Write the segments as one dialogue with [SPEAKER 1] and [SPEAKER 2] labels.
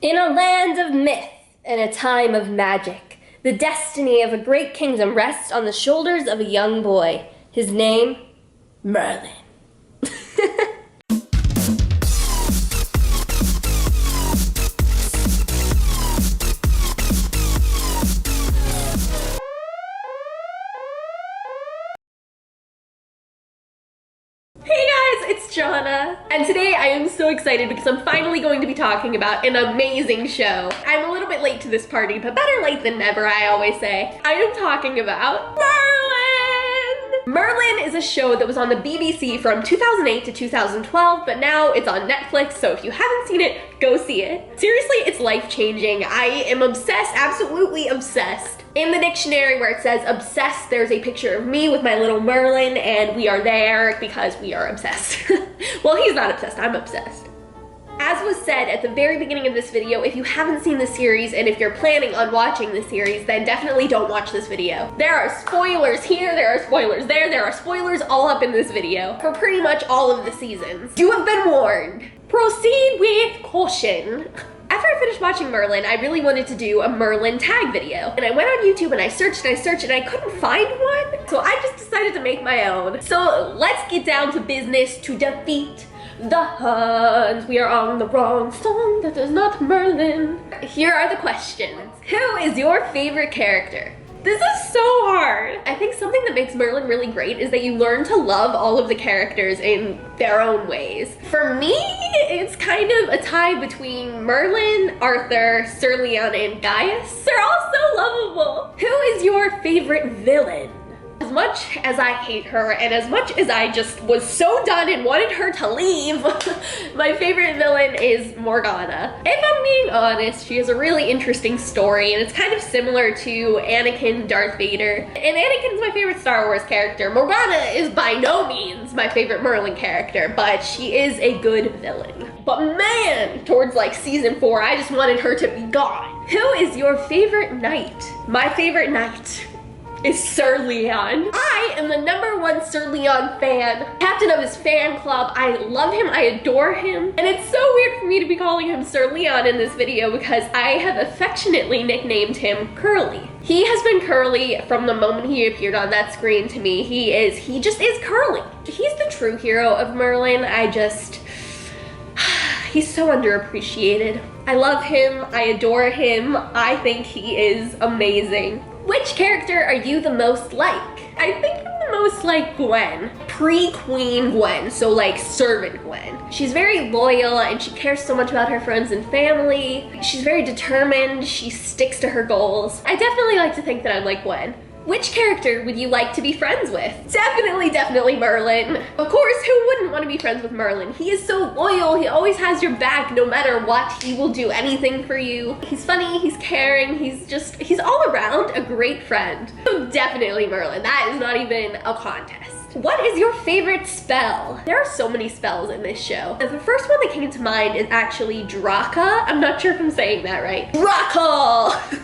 [SPEAKER 1] In a land of myth and a time of magic, the destiny of a great kingdom rests on the shoulders of a young boy. His name, Merlin. Hey guys, it's Jona, and today I am so excited because I'm finally going to be talking about an amazing show. I'm a little bit late to this party, but better late than never, I always say. I am talking about Merlin! Merlin is a show that was on the BBC from 2008 to 2012, but now it's on Netflix, so if you haven't seen it, go see it. Seriously, it's life-changing. I am obsessed, absolutely obsessed. In the dictionary where it says obsessed, there's a picture of me with my little Merlin, and we are there because we are obsessed. Well, he's not obsessed, I'm obsessed. As was said at the very beginning of this video, if you haven't seen the series and if you're planning on watching the series, then definitely don't watch this video. There are spoilers here, there are spoilers there are spoilers all up in this video for pretty much all of the seasons. You have been warned. Proceed with caution. After I finished watching Merlin, I really wanted to do a Merlin tag video. And I went on YouTube and I searched and I couldn't find one. So I just decided to make my own. So let's get down to business to defeat the Huns. We are on the wrong song, that is not Merlin. Here are the questions. Who is your favorite character? This is so hard. I think something that makes Merlin really great is that you learn to love all of the characters in their own ways. For me, it's kind of a tie between Merlin, Arthur, Sir Leon, and Gaius. They're all so lovable. Who is your favorite villain? As much as I hate her and as much as I just was so done and wanted her to leave, my favorite villain is Morgana. If I'm being honest, she has a really interesting story and it's kind of similar to Anakin, Darth Vader. And Anakin's my favorite Star Wars character. Morgana is by no means my favorite Merlin character, but she is a good villain. But man, towards like season 4, I just wanted her to be gone. Who is your favorite knight? My favorite knight is Sir Leon. I am the #1 Sir Leon fan, captain of his fan club. I love him, I adore him. And it's so weird for me to be calling him Sir Leon in this video because I have affectionately nicknamed him Curly. He has been Curly from the moment he appeared on that screen to me. He just is Curly. He's the true hero of Merlin. He's so underappreciated. I love him, I adore him. I think he is amazing. Which character are you the most like? I think I'm the most like Gwen. Pre-Queen Gwen, so like servant Gwen. She's very loyal and she cares so much about her friends and family. She's very determined, she sticks to her goals. I definitely like to think that I'm like Gwen. Which character would you like to be friends with? Definitely Merlin. Of course, who wouldn't want to be friends with Merlin? He is so loyal, he always has your back no matter what. He will do anything for you. He's funny, he's caring, he's all around a great friend. So definitely Merlin, that is not even a contest. What is your favorite spell? There are so many spells in this show. The first one that came to mind is actually Draka. I'm not sure if I'm saying that right. Draka!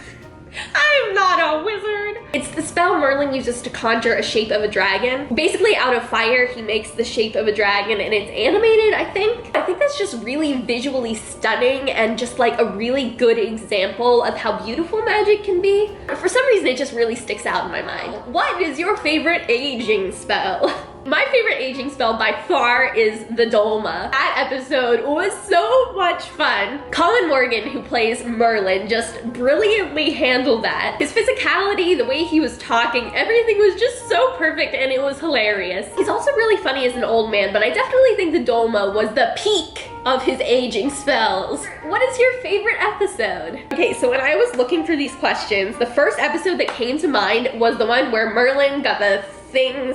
[SPEAKER 1] I'm not a wizard. It's the spell Merlin uses to conjure a shape of a dragon. Basically, out of fire, he makes the shape of a dragon and it's animated, I think. I think that's just really visually stunning and just like a really good example of how beautiful magic can be. For some reason, it just really sticks out in my mind. What is your favorite aging spell? My favorite aging spell by far is the Dolma. That episode was so much fun. Colin Morgan, who plays Merlin, just brilliantly handled that. His physicality, the way he was talking, everything was just so perfect and it was hilarious. He's also really funny as an old man, but I definitely think the Dolma was the peak of his aging spells. What is your favorite episode? Okay, so when I was looking for these questions, the first episode that came to mind was the one where Merlin got the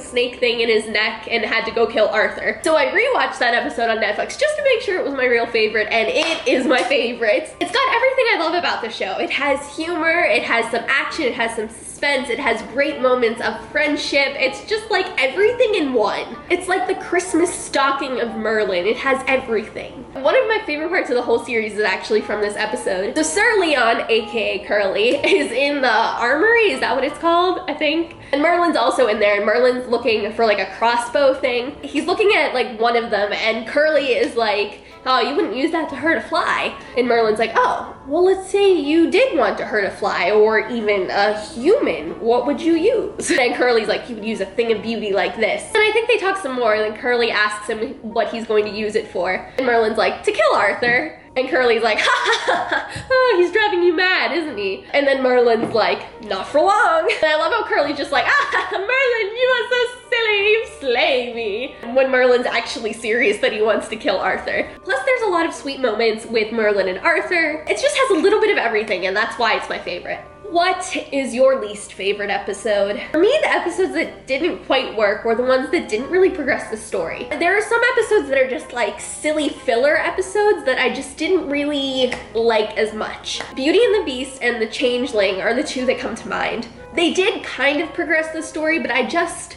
[SPEAKER 1] snake thing in his neck and had to go kill Arthur. So I rewatched that episode on Netflix just to make sure it was my real favorite, and it is my favorite. It's got everything I love about the show. It has humor, it has some action, it has some suspense, it has great moments of friendship. It's just like everything in one. It's like the Christmas stocking of Merlin. It has everything. One of my favorite parts of the whole series is actually from this episode. So Sir Leon, aka Curly, is in the armory, is that what it's called, I think? And Merlin's also in there, and Merlin's looking for like a crossbow thing. He's looking at like one of them, and Curly is like oh, you wouldn't use that to hurt a fly. And Merlin's like, oh, well, let's say you did want to hurt a fly or even a human. What would you use? And Curly's like, you would use a thing of beauty like this. And I think they talk some more, and then Curly asks him what he's going to use it for. And Merlin's like, to kill Arthur. And Curly's like, ha ha ha, oh, he's driving you mad, isn't he? And then Merlin's like, not for long. And I love how Curly's just like, ah, Merlin, you are so silly, you slay me. When Merlin's actually serious that he wants to kill Arthur. Plus there's a lot of sweet moments with Merlin and Arthur. It just has a little bit of everything, and that's why it's my favorite. What is your least favorite episode? For me, the episodes that didn't quite work were the ones that didn't really progress the story. There are some episodes that are just like silly filler episodes that I just didn't really like as much. Beauty and the Beast and The Changeling are the two that come to mind. They did kind of progress the story, but I just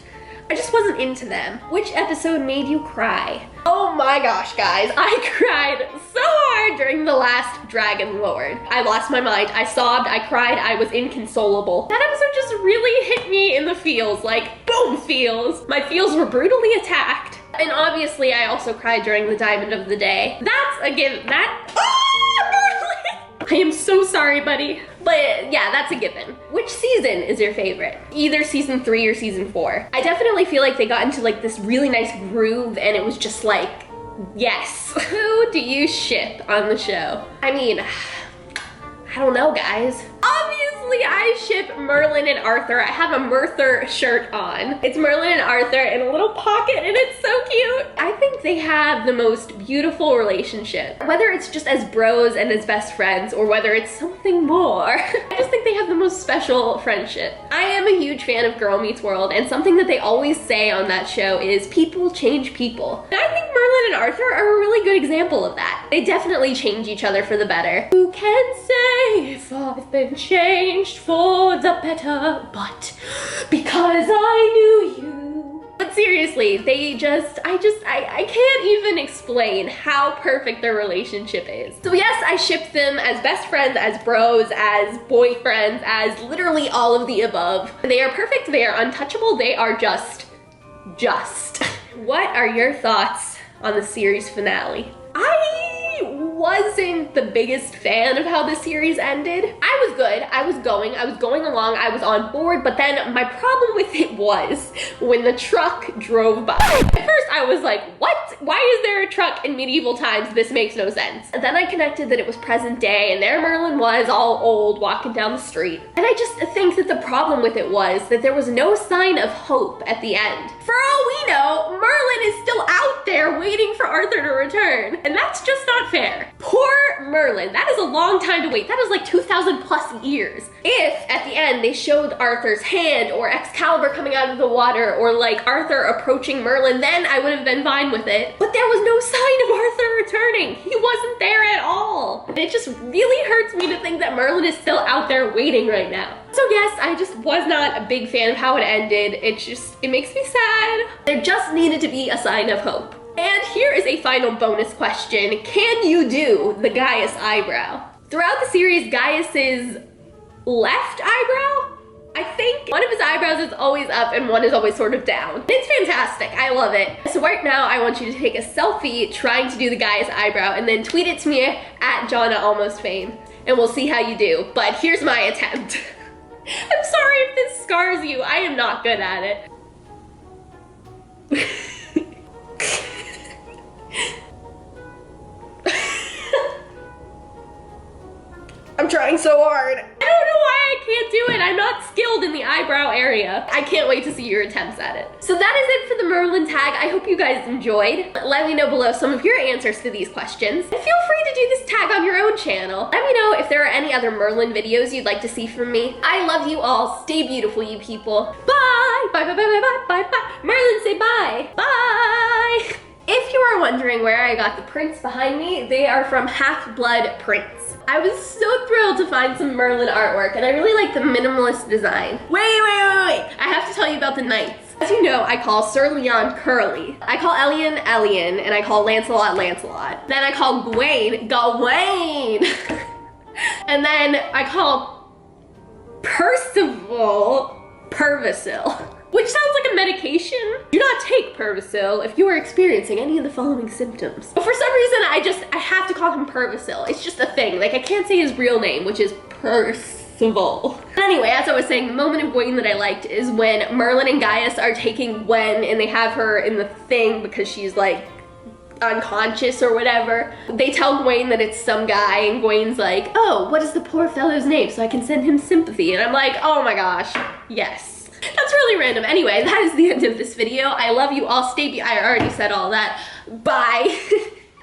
[SPEAKER 1] wasn't into them. Which episode made you cry? Oh my gosh, guys, I cried so hard during the last Dragon Lord. I lost my mind, I sobbed, I cried, I was inconsolable. That episode just really hit me in the feels, like boom feels. My feels were brutally attacked. And obviously I also cried during the Diamond of the Day. That's a given, I am so sorry, buddy. But yeah, that's a given. Which season is your favorite? Either season 3 or season 4. I definitely feel like they got into like this really nice groove and it was just like, yes. Who do you ship on the show? I mean, I don't know, guys. Obviously, I ship Merlin and Arthur. I have a Merther shirt on. It's Merlin and Arthur in a little pocket and it's so cute. I think they have the most beautiful relationship. Whether it's just as bros and as best friends or whether it's something more. I just think they have the most special friendship. I am a huge fan of Girl Meets World, and something that they always say on that show is people change people. And I think Merlin and Arthur are a really good example of that. They definitely change each other for the better. Who can say if I've been changed for the better, but because I knew you. But seriously, I can't even explain how perfect their relationship is. So yes, I ship them as best friends, as bros, as boyfriends, as literally all of the above. They are perfect, they are untouchable, they are just. What are your thoughts on the series finale? I wasn't the biggest fan of how the series ended. I was good, I was going along, I was on board, but then my problem with it was when the truck drove by. At first I was like, what? Why is there a truck in medieval times? This makes no sense. And then I connected that it was present day and there Merlin was all old walking down the street. And I just think that the problem with it was that there was no sign of hope at the end. For all we know, Merlin is still out there waiting for Arthur to return. And that's just not fair. Poor Merlin, that is a long time to wait. That is like 2,000 plus years. If at the end they showed Arthur's hand or Excalibur coming out of the water or like Arthur approaching Merlin, then I would have been fine with it. But there was no sign of Arthur returning. He wasn't there at all. And it just really hurts me to think that Merlin is still out there waiting right now. So yes, I just was not a big fan of how it ended. It makes me sad. There just needed to be a sign of hope. And here is a final bonus question. Can you do the Gaius eyebrow? Throughout the series, Gaius's left eyebrow, I think one of his eyebrows is always up and one is always sort of down. It's fantastic, I love it. So right now I want you to take a selfie trying to do the Gaius eyebrow and then tweet it to me at Jona Almost Fame and we'll see how you do. But here's my attempt. I'm sorry if this scars you, I am not good at it. I'm trying so hard. I don't know why I can't do it. I'm not skilled in the eyebrow area. I can't wait to see your attempts at it. So that is it for the Merlin tag. I hope you guys enjoyed. Let me know below some of your answers to these questions. And feel free to do this tag on your own channel. Let me know if there are any other Merlin videos you'd like to see from me. I love you all. Stay beautiful, you people. Bye. Bye, bye, bye, bye, bye, bye, bye. Merlin, say bye. Bye. If you are wondering where I got the prints behind me, they are from Half-Blood Prints. I was so thrilled to find some Merlin artwork, and I really like the minimalist design. Wait. I have to tell you about the knights. As you know, I call Sir Leon Curly. I call Elian, Elian, and I call Lancelot, Lancelot. Then I call Gawain, Gawain. And then I call Percival, Pervisil. which sounds like a medication. Do not take Pervisil if you are experiencing any of the following symptoms. But for some reason, I have to call him Pervisil. It's just a thing. Like, I can't say his real name, which is Percival. Anyway, as I was saying, the moment of Gwen that I liked is when Merlin and Gaius are taking Gwen and they have her in the thing because she's like unconscious or whatever. They tell Gwen that it's some guy and Gwen's like, oh, what is the poor fellow's name so I can send him sympathy? And I'm like, oh my gosh, yes. That's really random. Anyway, that is the end of this video. I love you all. Stay, I already said all that. Bye.